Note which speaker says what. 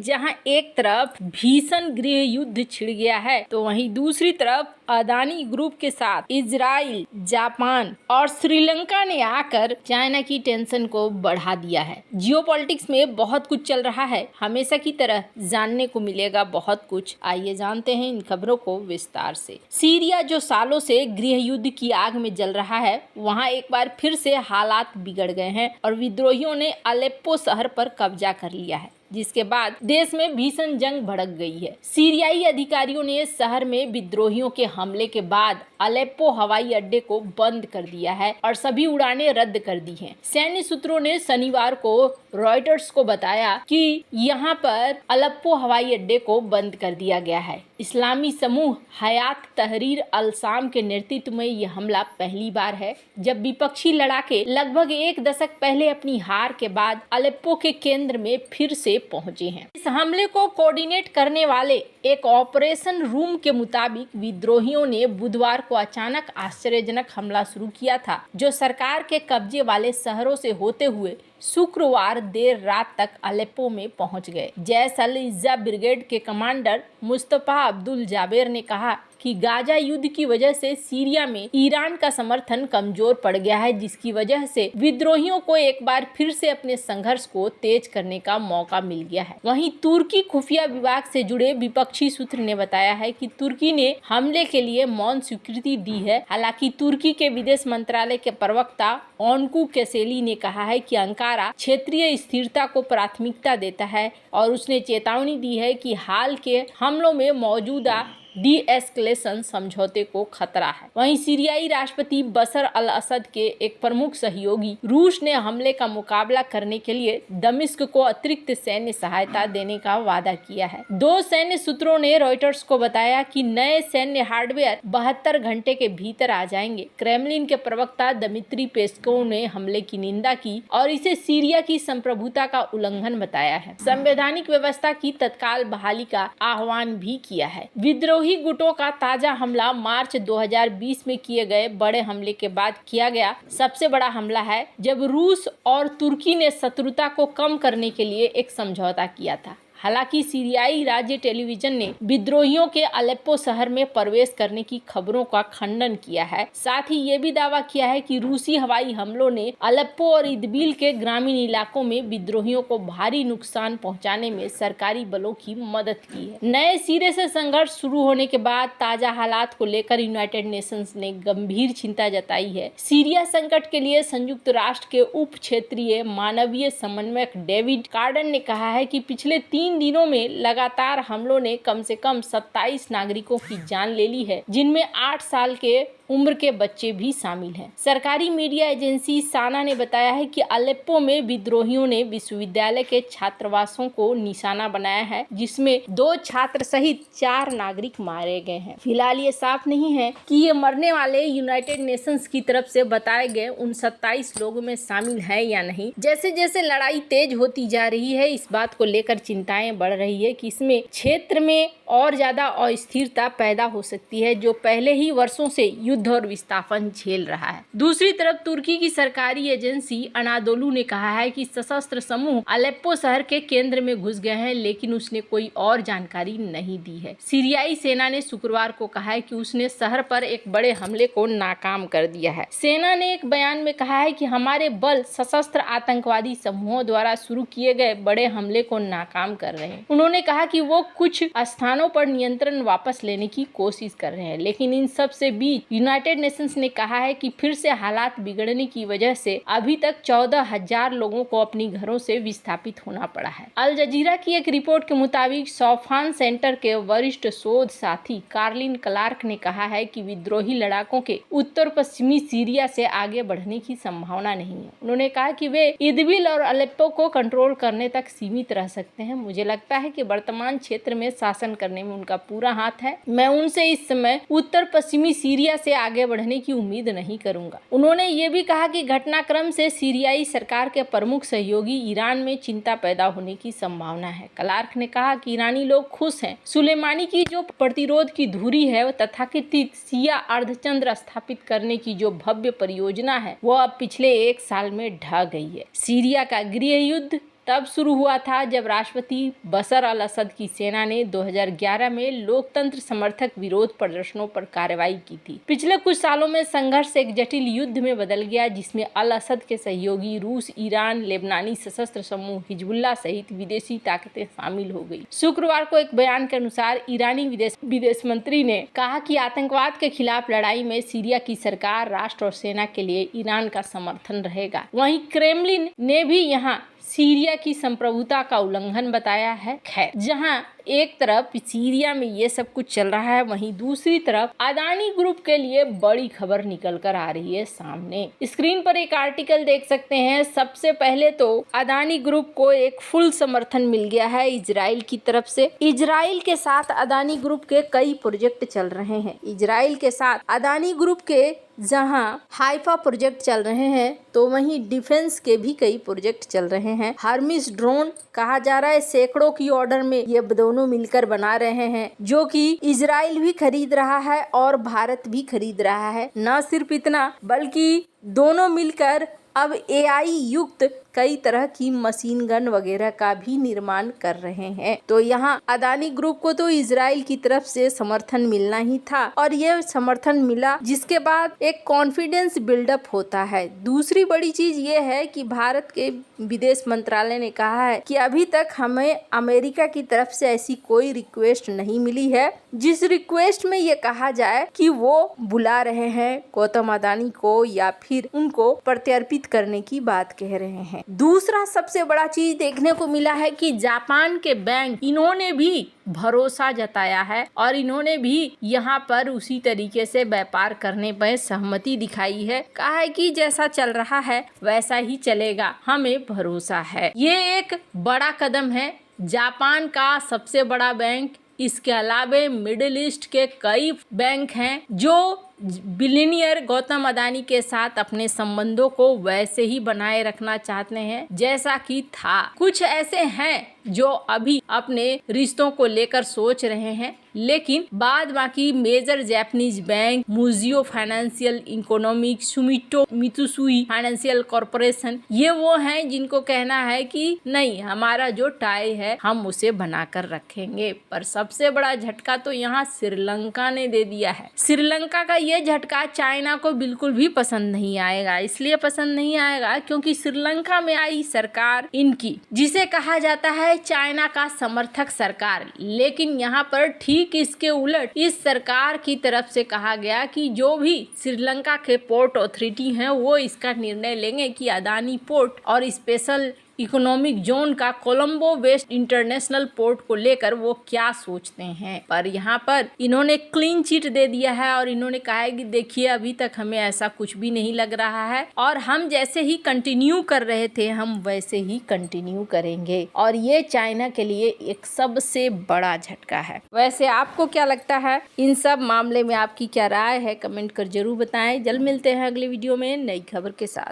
Speaker 1: जहां एक तरफ भीषण गृह युद्ध छिड़ गया है तो वहीं दूसरी तरफ अदानी ग्रुप के साथ इजराइल, जापान और श्रीलंका ने आकर चाइना की टेंशन को बढ़ा दिया है। जियोपॉलिटिक्स में बहुत कुछ चल रहा है, हमेशा की तरह जानने को मिलेगा बहुत कुछ। आइए जानते हैं इन खबरों को विस्तार से। सीरिया जो सालों से गृह युद्ध की आग में जल रहा है, वहां एक बार फिर से हालात बिगड़ गए हैं और विद्रोहियों ने अलेप्पो शहर पर कब्जा कर लिया है, जिसके बाद देश में भीषण जंग भड़क गई है। सीरियाई अधिकारियों ने शहर में विद्रोहियों के हमले के बाद अलेप्पो हवाई अड्डे को बंद कर दिया है और सभी उड़ानें रद्द कर दी हैं। सैन्य सूत्रों ने शनिवार को रॉयटर्स को बताया कि यहाँ पर अलेप्पो हवाई अड्डे को बंद कर दिया गया है। इस्लामी समूह हयात तहरीर अल शाम के नेतृत्व में यह हमला पहली बार है जब विपक्षी लड़ाके लगभग एक दशक पहले अपनी हार के बाद अलेप्पो के केंद्र में फिर से पहुंचे हैं। इस हमले को कोऑर्डिनेट करने वाले एक ऑपरेशन रूम के मुताबिक विद्रोहियों ने बुधवार को अचानक आश्चर्यजनक हमला शुरू किया था, जो सरकार के कब्जे वाले शहरों से होते हुए शुक्रवार देर रात तक अलेप्पो में पहुंच गए। जैश अल इज़्ज़ा ब्रिगेड के कमांडर मुस्तफा अब्दुल जाबेर ने कहा कि गाजा युद्ध की वजह से सीरिया में ईरान का समर्थन कमजोर पड़ गया है, जिसकी वजह से विद्रोहियों को एक बार फिर से अपने संघर्ष को तेज करने का मौका मिल गया है। वहीं तुर्की खुफिया विभाग से जुड़े विपक्षी सूत्र ने बताया है कि तुर्की ने हमले के लिए मौन स्वीकृति दी है। हालांकि तुर्की के विदेश मंत्रालय के प्रवक्ता ओनकू केसेली ने कहा है कि अंकारा क्षेत्रीय स्थिरता को प्राथमिकता देता है और उसने चेतावनी दी है कि हाल के हमलों में मौजूदा डी-एस्केलेशन समझौते को खतरा है। वहीं सीरियाई राष्ट्रपति बशर अल असद के एक प्रमुख सहयोगी रूस ने हमले का मुकाबला करने के लिए दमिश्क को अतिरिक्त सैन्य सहायता देने का वादा किया है। दो सैन्य सूत्रों ने रॉयटर्स को बताया कि नए सैन्य हार्डवेयर 72 घंटे के भीतर आ जाएंगे। क्रेमलिन के प्रवक्ता दमित्री पेस्कोव ने हमले की निंदा की और इसे सीरिया की संप्रभुता का उल्लंघन बताया है। संवैधानिक व्यवस्था की तत्काल बहाली का आह्वान भी किया है। विद्रोही गुटों का ताजा हमला मार्च 2020 में किए गए बड़े हमले के बाद किया गया सबसे बड़ा हमला है, जब रूस और तुर्की ने शत्रुता को कम करने के लिए एक समझौता किया था। हालांकि सीरियाई राज्य टेलीविजन ने विद्रोहियों के अलेप्पो शहर में प्रवेश करने की खबरों का खंडन किया है। साथ ही ये भी दावा किया है कि रूसी हवाई हमलों ने अलेप्पो और इदबिल के ग्रामीण इलाकों में विद्रोहियों को भारी नुकसान पहुंचाने में सरकारी बलों की मदद की है। नए सिरे से संघर्ष शुरू होने के बाद ताजा हालात को लेकर यूनाइटेड नेशंस ने गंभीर चिंता जताई है। सीरिया संकट के लिए संयुक्त राष्ट्र के उप क्षेत्रीय मानवीय समन्वयक डेविड कार्डन ने कहा है कि पिछले 3 दिनों में लगातार हमलों ने कम से कम 27 नागरिकों की जान ले ली है, जिनमें 8 साल के उम्र के बच्चे भी शामिल हैं। सरकारी मीडिया एजेंसी साना ने बताया है कि अलेप्पो में विद्रोहियों ने विश्वविद्यालय के छात्रावासों को निशाना बनाया है, जिसमें 2 छात्र सहित 4 नागरिक मारे गए हैं। फिलहाल ये साफ नहीं है कि ये मरने वाले यूनाइटेड नेशंस की तरफ से बताए गए उन 27 लोगों में शामिल है या नहीं। जैसे जैसे लड़ाई तेज होती जा रही है, इस बात को लेकर चिंताएं बढ़ रही है कि इसमें क्षेत्र में और ज्यादा अस्थिरता पैदा हो सकती है, जो पहले ही वर्षों से युद्ध और विस्थापन झेल रहा है। दूसरी तरफ तुर्की की सरकारी एजेंसी अनादोलू ने कहा है कि सशस्त्र समूह अलेप्पो शहर के केंद्र में घुस गए हैं, लेकिन उसने कोई और जानकारी नहीं दी है। सीरियाई सेना ने शुक्रवार को कहा है कि उसने शहर पर एक बड़े हमले को नाकाम कर दिया है। सेना ने एक बयान में कहा है कि हमारे बल सशस्त्र आतंकवादी समूहों द्वारा शुरू किए गए बड़े हमले को नाकाम कर रहे हैं। उन्होंने कहा कि वो कुछ स्थानों पर नियंत्रण वापस लेने की कोशिश कर रहे हैं, लेकिन इन सब से बीच यूनाइटेड नेशंस ने कहा है कि फिर से हालात बिगड़ने की वजह से अभी तक 14,000 लोगों को अपनी घरों से विस्थापित होना पड़ा है। अल जजीरा की एक रिपोर्ट के मुताबिक सौफान सेंटर के वरिष्ठ शोध साथी कार्लिन क्लार्क ने कहा है कि विद्रोही लड़ाकों के उत्तर पश्चिमी सीरिया से आगे बढ़ने की संभावना नहीं है। उन्होंने कहा कि वे इदबिल और अलेप्पो को कंट्रोल करने तक सीमित रह सकते हैं। मुझे लगता है कि वर्तमान क्षेत्र में शासन करने में उनका पूरा हाथ है। मैं उनसे इस समय उत्तर पश्चिमी सीरिया से आगे बढ़ने की उम्मीद नहीं करूंगा। उन्होंने ये भी कहा कि घटनाक्रम से सीरियाई सरकार के प्रमुख सहयोगी ईरान में चिंता पैदा होने की संभावना है। क्लार्क ने कहा कि ईरानी लोग खुश हैं। सुलेमानी की जो प्रतिरोध की धुरी है, वो तथाकथित शिया अर्धचंद्र स्थापित करने की जो भव्य परियोजना है, वो अब पिछले 1 साल में ढह गई है। सीरिया का गृह युद्ध तब शुरू हुआ था जब राष्ट्रपति बशर अल असद की सेना ने 2011 में लोकतंत्र समर्थक विरोध प्रदर्शनों पर कार्रवाई की थी। पिछले कुछ सालों में संघर्ष एक जटिल युद्ध में बदल गया, जिसमें अल असद के सहयोगी रूस, ईरान, लेबनानी सशस्त्र समूह हिजबुल्लाह सहित विदेशी ताकतें शामिल हो गई। शुक्रवार को एक बयान के अनुसार ईरानी विदेश मंत्री ने कहा कि आतंकवाद के खिलाफ लड़ाई में सीरिया की सरकार, राष्ट्र और सेना के लिए ईरान का समर्थन रहेगा। वहीं क्रेमलिन ने भी यहां सीरिया की संप्रभुता का उल्लंघन बताया है। खैर, जहां एक तरफ सीरिया में ये सब कुछ चल रहा है, वहीं दूसरी तरफ अदानी ग्रुप के लिए बड़ी खबर निकल कर आ रही है सामने। स्क्रीन पर एक आर्टिकल देख सकते हैं। सबसे पहले तो अदानी ग्रुप को एक फुल समर्थन मिल गया है इजराइल की तरफ से। इजराइल के साथ अदानी ग्रुप के कई प्रोजेक्ट चल रहे हैं। इजराइल के साथ अदानी ग्रुप के जहां हाइफा प्रोजेक्ट चल रहे हैं, तो वहीं डिफेंस के भी कई प्रोजेक्ट चल रहे हैं। हर्मिस ड्रोन कहा जा रहा है सैकड़ों की ऑर्डर में ये दोनों मिलकर बना रहे हैं, जो कि इजराइल भी खरीद रहा है और भारत भी खरीद रहा है। न सिर्फ इतना, बल्कि दोनों मिलकर अब AI युक्त कई तरह की मशीन गन वगैरह का भी निर्माण कर रहे हैं। तो यहाँ अदानी ग्रुप को तो इजराइल की तरफ से समर्थन मिलना ही था, और ये समर्थन मिला, जिसके बाद एक कॉन्फिडेंस बिल्डअप होता है। दूसरी बड़ी चीज ये है कि भारत के विदेश मंत्रालय ने कहा है कि अभी तक हमें अमेरिका की तरफ से ऐसी कोई रिक्वेस्ट नहीं मिली है जिस रिक्वेस्ट में ये कहा जाए कि वो बुला रहे हैं गौतम अदानी को या फिर उनको प्रत्यर्पित करने की बात कह रहे हैं। दूसरा सबसे बड़ा चीज देखने को मिला है कि जापान के बैंक, इन्होंने भी भरोसा जताया है और इन्होंने भी यहाँ पर उसी तरीके से व्यापार करने पर सहमति दिखाई है। कहा है कि जैसा चल रहा है वैसा ही चलेगा, हमें भरोसा है। ये एक बड़ा कदम है। जापान का सबसे बड़ा बैंक, इसके अलावा मिडिल ईस्ट के कई बैंक हैं जो बिलियनियर गौतम अदानी के साथ अपने संबंधों को वैसे ही बनाए रखना चाहते हैं जैसा कि था। कुछ ऐसे हैं जो अभी अपने रिश्तों को लेकर सोच रहे हैं, लेकिन बाद बाकी major Japanese bank, Mizuho financial economic, Sumitomo Mitsui financial corporation, ये वो हैं जिनको कहना है कि नहीं, हमारा जो टाई है हम उसे बनाकर रखेंगे। पर सबसे बड़ा झटका तो यहाँ श्रीलंका ने दे दिया है। श्रीलंका का ये झटका चाइना को बिल्कुल भी पसंद नहीं आएगा। इसलिए पसंद नहीं आएगा क्योंकि श्रीलंका में आई सरकार इनकी, जिसे कहा जाता है चाइना का समर्थक सरकार, लेकिन यहाँ पर ठीक इसके उलट इस सरकार की तरफ से कहा गया कि जो भी श्रीलंका के पोर्ट अथॉरिटी हैं वो इसका निर्णय लेंगे कि अदानी पोर्ट और स्पेशल इकोनॉमिक जोन का कोलंबो वेस्ट इंटरनेशनल पोर्ट को लेकर वो क्या सोचते हैं। पर यहाँ पर इन्होंने क्लीन चिट दे दिया है और इन्होंने कहा है कि देखिए अभी तक हमें ऐसा कुछ भी नहीं लग रहा है और हम जैसे ही कंटिन्यू कर रहे थे हम वैसे ही कंटिन्यू करेंगे। और ये चाइना के लिए एक सबसे बड़ा झटका है। वैसे आपको क्या लगता है इन सब मामले में, आपकी क्या राय है, कमेंट कर जरूर बताएं। जल्द मिलते हैं अगले वीडियो में नई खबर के साथ।